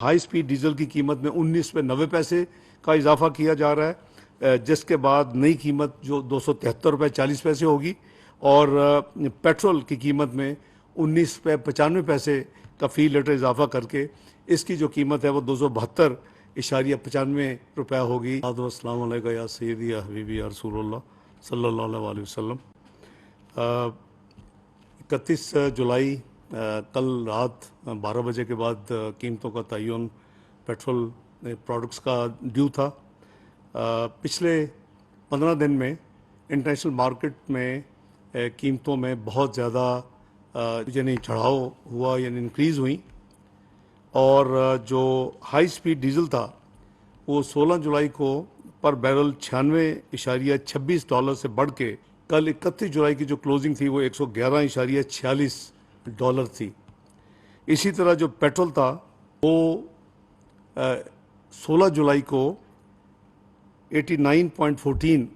High speed diesel की कीमत में 19 पे 90 पैसे का इजाफा किया जा रहा है, जिसके बाद नई कीमत जो 273 रुपये 40 पैसे होगी और पेट्रोल की कीमत में 19 पे 95 पैसे का फ़ी लीटर इजाफा करके इसकी जो कीमत है वो 272.95 रुपया होगी। अस्सलाम वालेकुम या सय्यदी या हबीबी या रसूलुल्लाह सल्लल्लाहु अलैहि वसल्लम। 31 जुलाई कल रात 12 बजे के बाद कीमतों का तयन पेट्रोल प्रोडक्ट्स का ड्यू था। पिछले 15 दिन में इंटरनेशनल मार्केट में कीमतों में बहुत ज़्यादा यानी चढ़ाव हुआ यानी इंक्रीज़ हुई और जो हाई स्पीड डीजल था वो 16 जुलाई को पर बैरल 96.26 डॉलर से बढ़ के कल 31 जुलाई की जो क्लोजिंग थी वो 111.46 डॉलर थी। इसी तरह जो पेट्रोल था वो 16 जुलाई को 89.14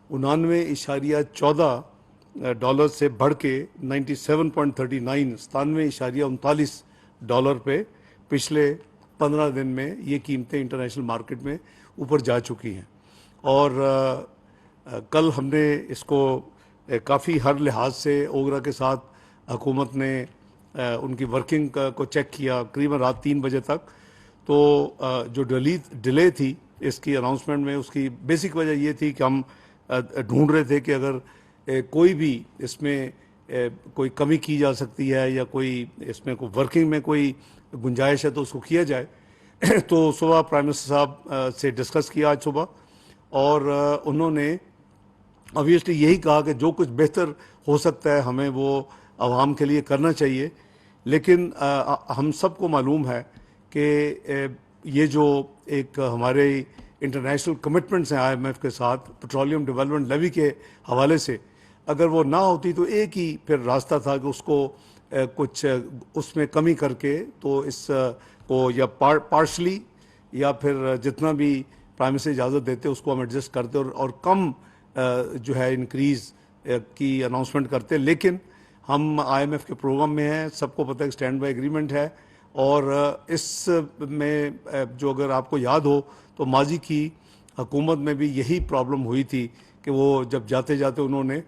99.14 डॉलर से बढ़ के 97.39 97.39 डॉलर पे पिछले 15 दिन में ये कीमतें इंटरनेशनल मार्केट में ऊपर जा चुकी हैं। और कल हमने इसको काफ़ी हर लिहाज से ओगरा के साथ हुकूमत ने उनकी वर्किंग को चेक किया करीबन रात 3 बजे तक। तो जो डिले थी इसकी अनाउंसमेंट में, उसकी बेसिक वजह ये थी कि हम ढूंढ रहे थे कि अगर कोई भी इसमें कोई कमी की जा सकती है या कोई इसमें कोई वर्किंग में कोई गुंजाइश है तो उसको किया जाए। तो सुबह प्राइम मिनिस्टर साहब से डिस्कस किया आज सुबह और उन्होंने ऑब्वियसली यही कहा कि जो कुछ बेहतर हो सकता है हमें वो आवाम के लिए करना चाहिए। लेकिन हम सबको मालूम है कि ये जो एक हमारे इंटरनेशनल कमिटमेंट्स हैं IMF के साथ पेट्रोलियम डेवलपमेंट लेवी के हवाले से, अगर वो ना होती तो एक ही फिर रास्ता था कि उसको कुछ उसमें कमी करके तो इस को या पार्शली या फिर जितना भी प्राइम मिनिस्टर इजाज़त देते उसको हम एडजस्ट करते और कम जो है इंक्रीज़ की अनाउंसमेंट करते। लेकिन हम IMF के प्रोग्राम में हैं, सबको पता है स्टैंड बाय एग्रीमेंट है और इस में जो अगर आपको याद हो तो माजी की हुकूमत में भी यही प्रॉब्लम हुई थी कि वो जब जाते जाते उन्होंने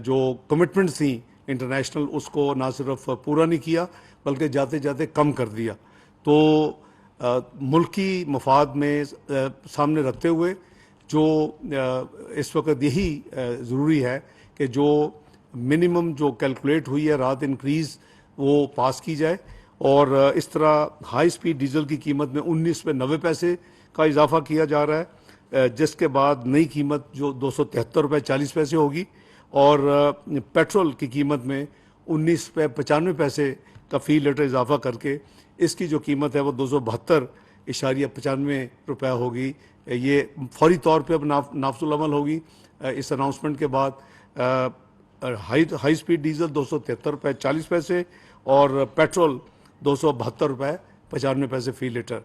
जो कमिटमेंट्स थी इंटरनेशनल उसको ना सिर्फ पूरा नहीं किया बल्कि जाते जाते कम कर दिया। तो मुल्की मफाद में सामने रखते हुए जो इस वक्त यही ज़रूरी है कि जो मिनिमम जो कैलकुलेट हुई है रात इंक्रीज़ वो पास की जाए और इस तरह हाई स्पीड डीजल की कीमत में 19 पे 90 पैसे का इजाफा किया जा रहा है, जिसके बाद नई कीमत जो 273 रुपये 40 पैसे होगी और पेट्रोल की कीमत में 19 पे 95 पैसे का फ़ी लीटर इजाफा करके इसकी जो कीमत है वो 272.95 रुपया होगी। ये फौरी तौर पे अब नाफजुल अमल होगी इस अनाउंसमेंट के बाद। हाई स्पीड डीजल 273 रुपये 40 पैसे और पेट्रोल 272 रुपये 95 पैसे फ़ी लीटर।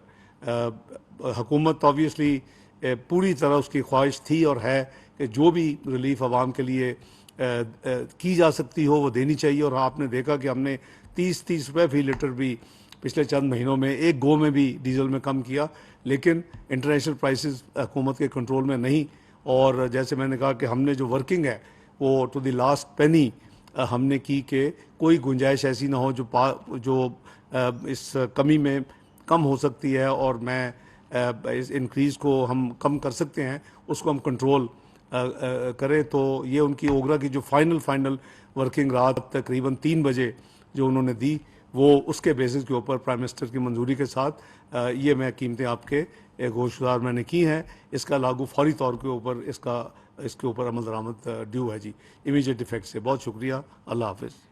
हुकूमत ऑब्वियसली पूरी तरह उसकी ख्वाहिश थी और है कि जो भी रिलीफ आवाम के लिए की जा सकती हो वो देनी चाहिए। और आपने देखा कि हमने 30 रुपये फ़ी लीटर भी पिछले चंद महीनों में एक गो में भी डीजल में कम किया, लेकिन इंटरनेशनल प्राइसेस हुकूमत के कंट्रोल में नहीं। और जैसे मैंने कहा कि हमने जो वर्किंग है वो टू द लास्ट पेनी हमने की कि कोई गुंजाइश ऐसी ना हो जो इस कमी में कम हो सकती है और मैं इस इंक्रीज़ को हम कम कर सकते हैं उसको हम कंट्रोल करें। तो ये उनकी ओगरा की जो फाइनल वर्किंग रात तकरीबन 3 बजे जो उन्होंने दी वो उसके बेसिस के ऊपर प्राइम मिनिस्टर की मंजूरी के साथ ये मैं कीमतें आपके गोशदार मैंने की हैं। इसका लागू फौरी तौर के ऊपर इसके ऊपर अमल दरामद ड्यू है जी, इमीडिएट इफेक्ट से। बहुत शुक्रिया, अल्लाह हाफिज़।